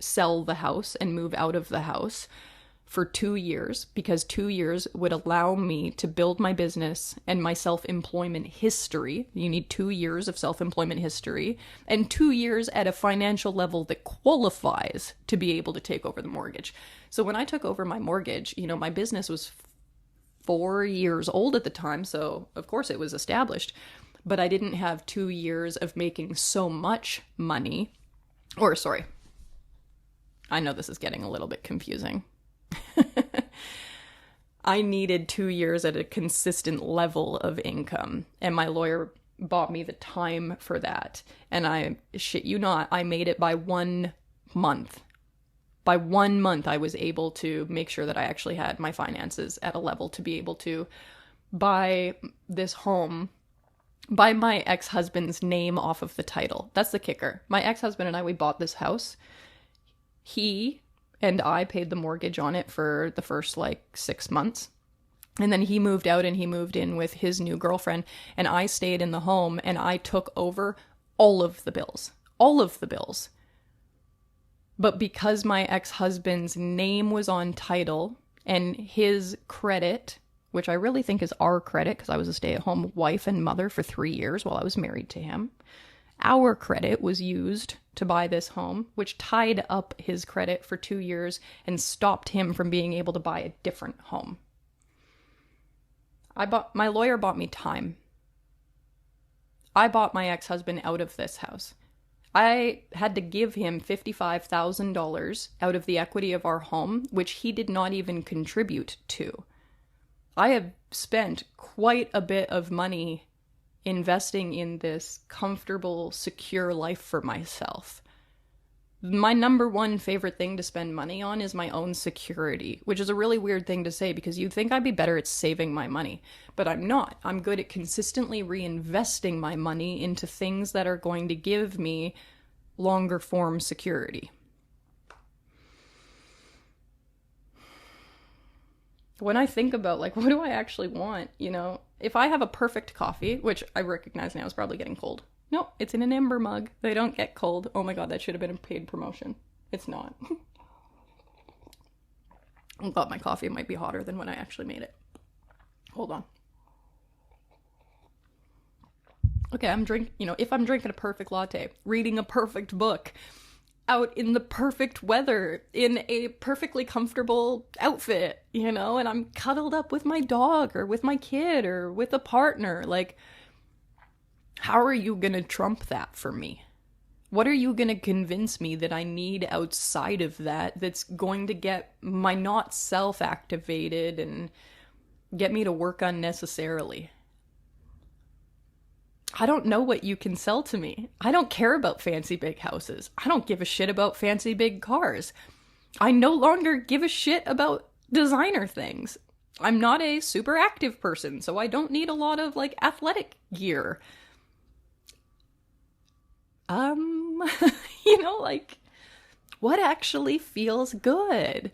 sell the house and move out of the house for 2 years, because 2 years would allow me to build my business and my self-employment history. You need 2 years of self-employment history and 2 years at a financial level that qualifies to be able to take over the mortgage. So when I took over my mortgage, my business was 4 years old at the time, so of course it was established, but I didn't have 2 years of making so much money. Or sorry, I know this is getting a little bit confusing. I needed 2 years at a consistent level of income, and my lawyer bought me the time for that. And I shit you not, I made it by 1 month. By 1 month, I was able to make sure that I actually had my finances at a level to be able to buy this home, buy my ex-husband's name off of the title. That's the kicker. My ex-husband and I, we bought this house. He and I paid the mortgage on it for the first 6 months. And then he moved out and he moved in with his new girlfriend. And I stayed in the home and I took over all of the bills. All of the bills. But because my ex-husband's name was on title and his credit, which I really think is our credit because I was a stay-at-home wife and mother for 3 years while I was married to him, our credit was used to buy this home, which tied up his credit for 2 years and stopped him from being able to buy a different home. My lawyer bought me time. I bought my ex-husband out of this house. I had to give him $55,000 out of the equity of our home, which he did not even contribute to. I have spent quite a bit of money investing in this comfortable, secure life for myself. My number one favorite thing to spend money on is my own security, which is a really weird thing to say because you'd think I'd be better at saving my money, but I'm not. I'm good at consistently reinvesting my money into things that are going to give me longer form security. When I think about what do I actually want, if I have a perfect coffee, which I recognize now is probably getting cold. No, it's in an ember mug. They don't get cold. Oh my god, that should have been a paid promotion. It's not. I thought my coffee might be hotter than when I actually made it. Hold on. Okay, if I'm drinking a perfect latte, reading a perfect book, out in the perfect weather, in a perfectly comfortable outfit, and I'm cuddled up with my dog or with my kid or with a partner, how are you gonna trump that for me? What are you gonna convince me that I need outside of that that's going to get my not self activated and get me to work unnecessarily? I don't know what you can sell to me. I don't care about fancy big houses. I don't give a shit about fancy big cars. I no longer give a shit about designer things. I'm not a super active person, so I don't need a lot of athletic gear. What actually feels good?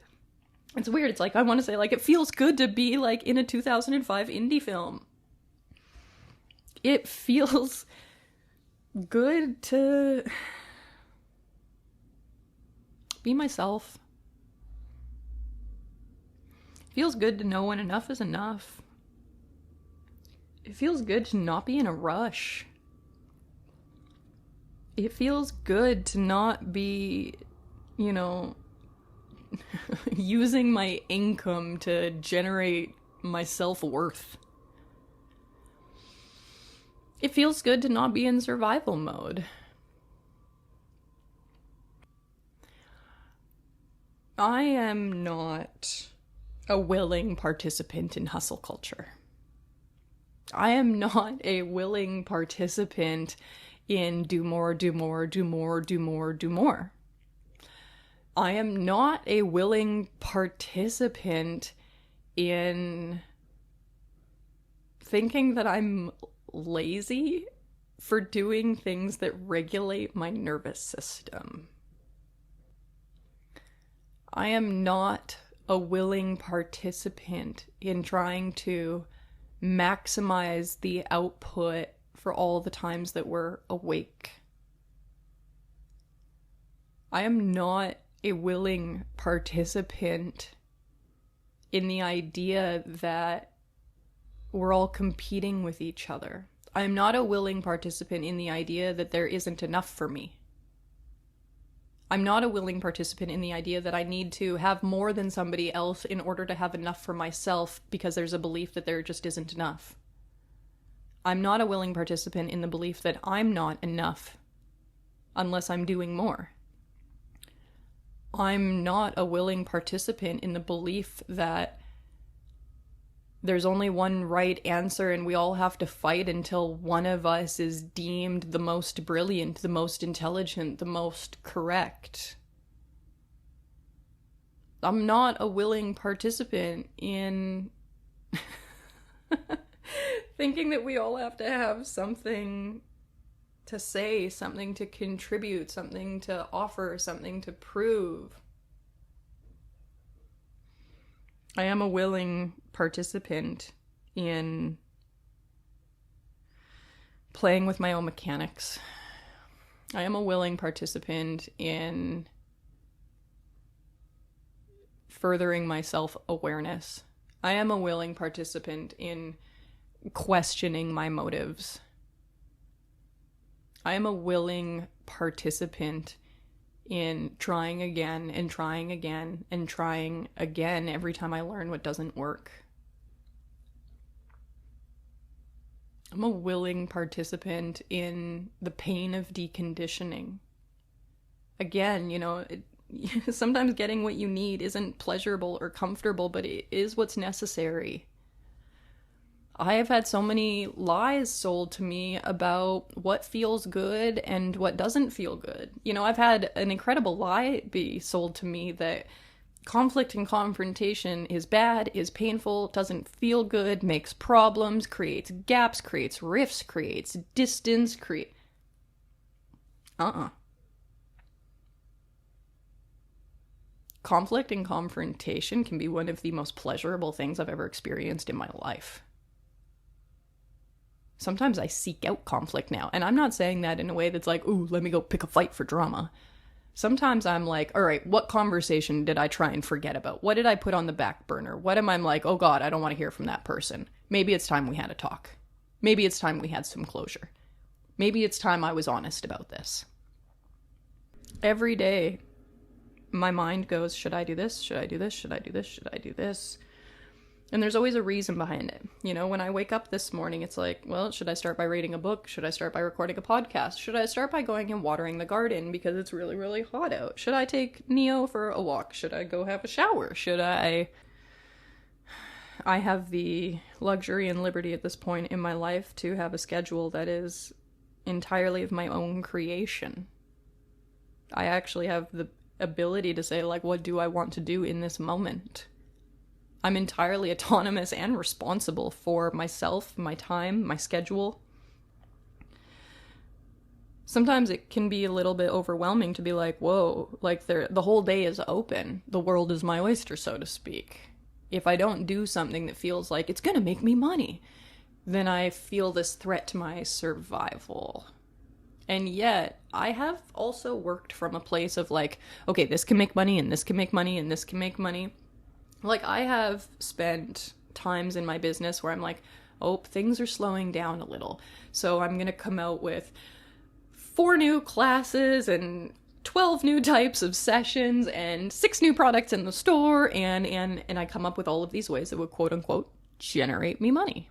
It's weird. It's I want to say it feels good to be in a 2005 indie film. It feels good to be myself. It feels good to know when enough is enough. It feels good to not be in a rush. It feels good to not be, using my income to generate my self-worth. It feels good to not be in survival mode. I am not a willing participant in hustle culture. I am not a willing participant in do more, do more, do more, do more, do more. I am not a willing participant in thinking that I'm lazy for doing things that regulate my nervous system. I am not a willing participant in trying to maximize the output for all the times that we're awake. I am not a willing participant in the idea that we're all competing with each other. I am not a willing participant in the idea that there isn't enough for me. I'm not a willing participant in the idea that I need to have more than somebody else in order to have enough for myself because there's a belief that there just isn't enough. I'm not a willing participant in the belief that I'm not enough unless I'm doing more. I'm not a willing participant in the belief that there's only one right answer and we all have to fight until one of us is deemed the most brilliant, the most intelligent, the most correct. I'm not a willing participant in thinking that we all have to have something to say, something to contribute, something to offer, something to prove. I am a willing participant in playing with my own mechanics. I am a willing participant in furthering my self-awareness. I am a willing participant in questioning my motives. I am a willing participant in trying again and trying again and trying again every time I learn what doesn't work. I'm a willing participant in the pain of deconditioning. Again, sometimes getting what you need isn't pleasurable or comfortable, but it is what's necessary. I have had so many lies sold to me about what feels good and what doesn't feel good. I've had an incredible lie be sold to me that conflict and confrontation is bad, is painful, doesn't feel good, makes problems, creates gaps, creates rifts, creates distance, Conflict and confrontation can be one of the most pleasurable things I've ever experienced in my life. Sometimes I seek out conflict now, and I'm not saying that in a way that's like, ooh, let me go pick a fight for drama. Sometimes I'm like, all right, what conversation did I try and forget about? What did I put on the back burner? What am I like, oh God, I don't want to hear from that person. Maybe it's time we had a talk. Maybe it's time we had some closure. Maybe it's time I was honest about this. Every day, my mind goes, should I do this? Should I do this? Should I do this? Should I do this? And there's always a reason behind it. When I wake up this morning, it's like, well, should I start by reading a book? Should I start by recording a podcast? Should I start by going and watering the garden because it's really, really hot out? Should I take Neo for a walk? Should I go have a shower? I have the luxury and liberty at this point in my life to have a schedule that is entirely of my own creation. I actually have the ability to say, like, what do I want to do in this moment? I'm entirely autonomous and responsible for myself, my time, my schedule. Sometimes it can be a little bit overwhelming to be like, whoa, like the whole day is open. The world is my oyster, so to speak. If I don't do something that feels like it's gonna make me money, then I feel this threat to my survival. And yet, I have also worked from a place of like, okay, this can make money, and this can make money, and this can make money. Like, I have spent times in my business where I'm like, oh, things are slowing down a little. So I'm going to come out with 4 new classes and 12 new types of sessions and 6 new products in the store. And I come up with all of these ways that would, quote unquote, generate me money.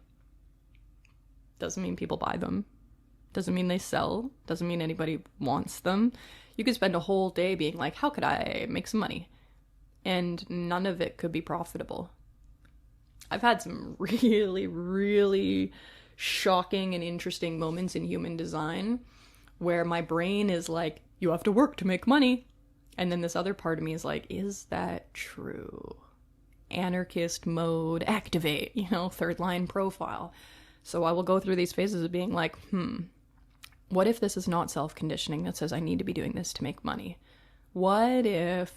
Doesn't mean people buy them. Doesn't mean they sell. Doesn't mean anybody wants them. You could spend a whole day being like, how could I make some money? And none of it could be profitable. I've had some really, really shocking and interesting moments in human design where my brain is like, you have to work to make money. And then this other part of me is like, is that true? Anarchist mode, activate, third line profile. So I will go through these phases of being like, what if this is not self-conditioning that says I need to be doing this to make money? What if,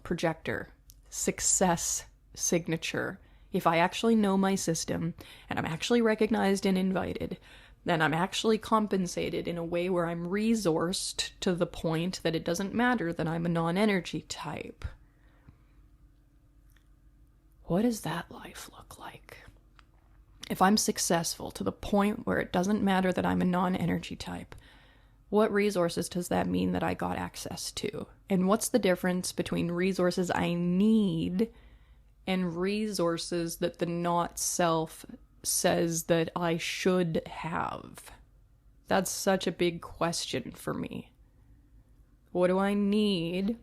projector, success signature, if I actually know my system and I'm actually recognized and invited, then I'm actually compensated in a way where I'm resourced to the point that it doesn't matter that I'm a non-energy type. What does that life look like? If I'm successful to the point where it doesn't matter that I'm a non-energy type, what resources does that mean that I got access to? And what's the difference between resources I need and resources that the not self says that I should have? That's such a big question for me. What do I need?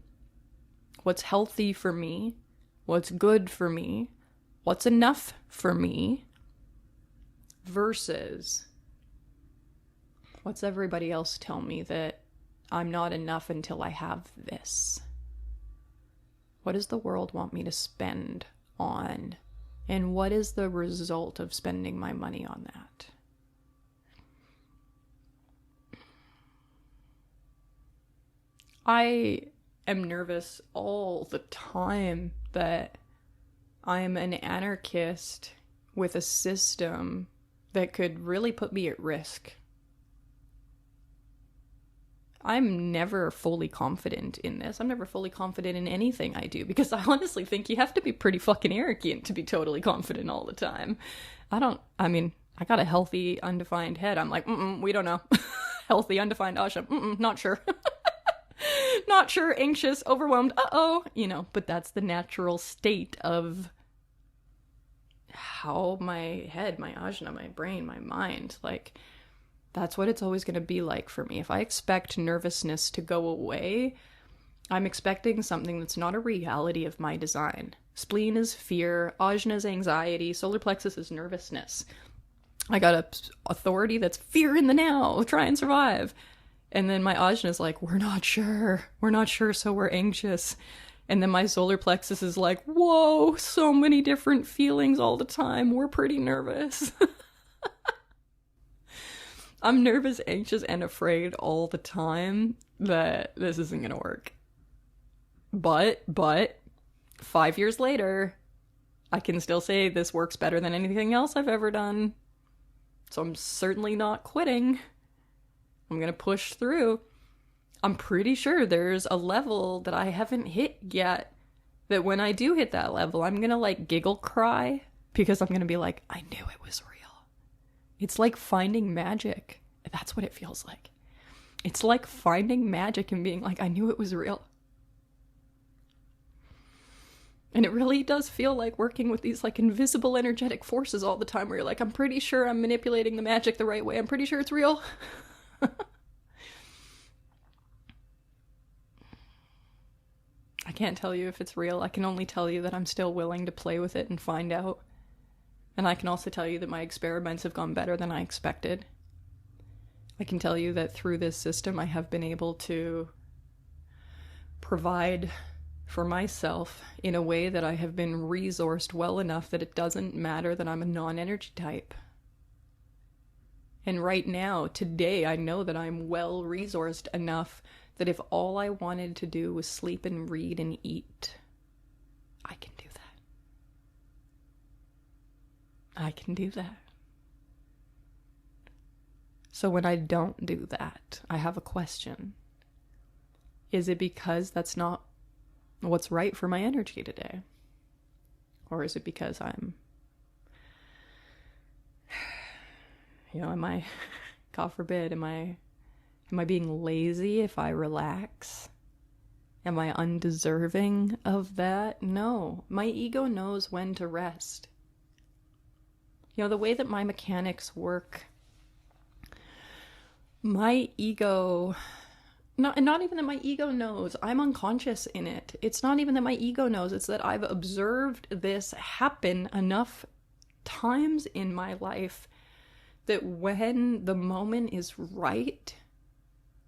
What's healthy for me? What's good for me? What's enough for me? Versus, what's everybody else tell me that I'm not enough until I have this? What does the world want me to spend on? And what is the result of spending my money on that? I am nervous all the time that I'm an anarchist with a system that could really put me at risk. I'm never fully confident in this. I'm never fully confident in anything I do, because I honestly think you have to be pretty fucking arrogant to be totally confident all the time. I got a healthy, undefined head. I'm like, we don't know. Healthy, undefined Asha, not sure. Not sure, anxious, overwhelmed, but that's the natural state of how my head, my ajna, my brain, my mind, that's what it's always going to be like for me. If I expect nervousness to go away, I'm expecting something that's not a reality of my design. Spleen is fear, ajna is anxiety, solar plexus is nervousness. I got a authority that's fear in the now, try and survive. And then my ajna is like, we're not sure, so we're anxious. And then my solar plexus is like, whoa, so many different feelings all the time. We're pretty nervous. I'm nervous, anxious, and afraid all the time that this isn't going to work. But 5 years later, I can still say this works better than anything else I've ever done. So I'm certainly not quitting. I'm going to push through. I'm pretty sure there's a level that I haven't hit yet, that when I do hit that level, I'm going to giggle cry, because I'm going to be like, I knew it was real. It's like finding magic. That's what it feels like. It's like finding magic and being like, I knew it was real. And it really does feel like working with these invisible energetic forces all the time, where you're like, I'm pretty sure I'm manipulating the magic the right way. I'm pretty sure it's real. I can't tell you if it's real. I can only tell you that I'm still willing to play with it and find out. And I can also tell you that my experiments have gone better than I expected. I can tell you that through this system, I have been able to provide for myself in a way that I have been resourced well enough that it doesn't matter that I'm a non-energy type. And right now, today, I know that I'm well resourced enough that if all I wanted to do was sleep and read and eat, I can do that. I can do that. So when I don't do that, I have a question. Is it because that's not what's right for my energy today? Or is it because I'm, am I, God forbid, am I being lazy if I relax? Am I undeserving of that? No. My ego knows when to rest. The way that my mechanics work, my ego, not even that my ego knows, I'm unconscious in it. It's not even that my ego knows, it's that I've observed this happen enough times in my life that when the moment is right,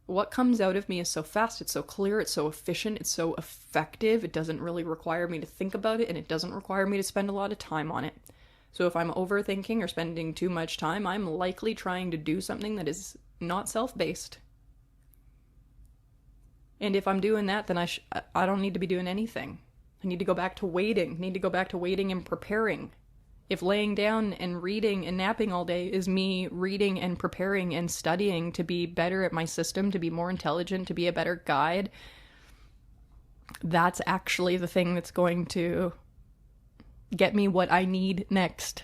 what comes out of me is so fast, it's so clear, it's so efficient, it's so effective. It doesn't really require me to think about it, and it doesn't require me to spend a lot of time on it. So if I'm overthinking or spending too much time, I'm likely trying to do something that is not self-based. And if I'm doing that, then I don't need to be doing anything. I need to go back to waiting. And preparing. If laying down and reading and napping all day is me reading and preparing and studying to be better at my system, to be more intelligent, to be a better guide, that's actually the thing that's going to get me what I need next.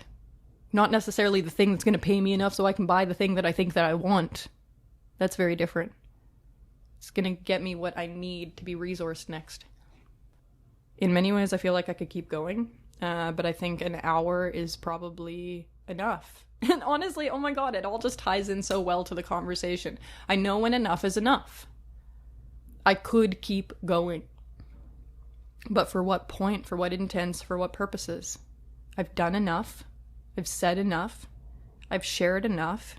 Not necessarily the thing that's going to pay me enough so I can buy the thing that I think that I want. That's very different. It's going to get me what I need to be resourced next. In many ways, I feel like I could keep going, but I think an hour is probably enough. And honestly, oh my god, it all just ties in so well to the conversation. I know when enough is enough. I could keep going. But for what point, for what intents, for what purposes? I've done enough. I've said enough. I've shared enough.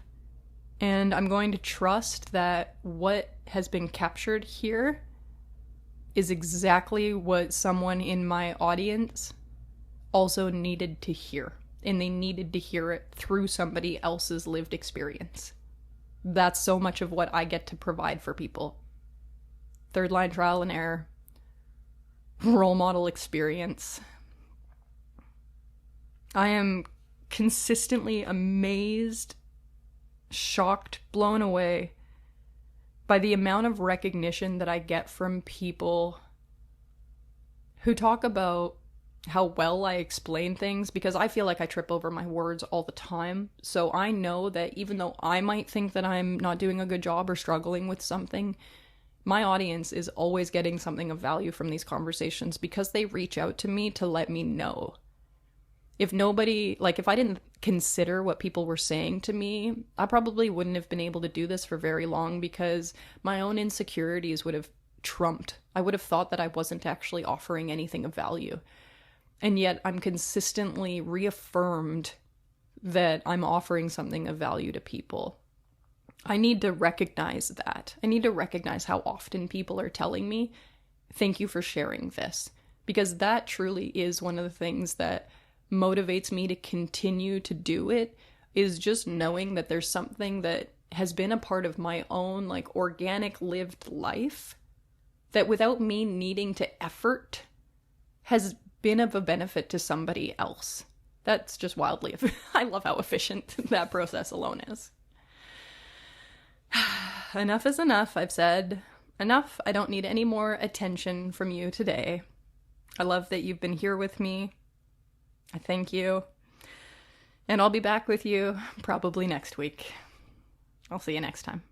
And I'm going to trust that what has been captured here is exactly what someone in my audience also needed to hear. And they needed to hear it through somebody else's lived experience. That's so much of what I get to provide for people. Third line trial and error. Role model experience. I am consistently amazed, shocked, blown away by the amount of recognition that I get from people who talk about how well I explain things, because I feel like I trip over my words all the time. So I know that even though I might think that I'm not doing a good job or struggling with something, my audience is always getting something of value from these conversations because they reach out to me to let me know. If I didn't consider what people were saying to me, I probably wouldn't have been able to do this for very long because my own insecurities would have trumped. I would have thought that I wasn't actually offering anything of value. And yet I'm consistently reaffirmed that I'm offering something of value to people. I need to recognize that. I need to recognize how often people are telling me, thank you for sharing this. Because that truly is one of the things that motivates me to continue to do it, is just knowing that there's something that has been a part of my own organic lived life that without me needing to effort has been of a benefit to somebody else. That's just wildly, I love how efficient that process alone is. Enough is enough. I've said enough. I don't need any more attention from you today. I love that you've been here with me. I thank you. And I'll be back with you probably next week. I'll see you next time.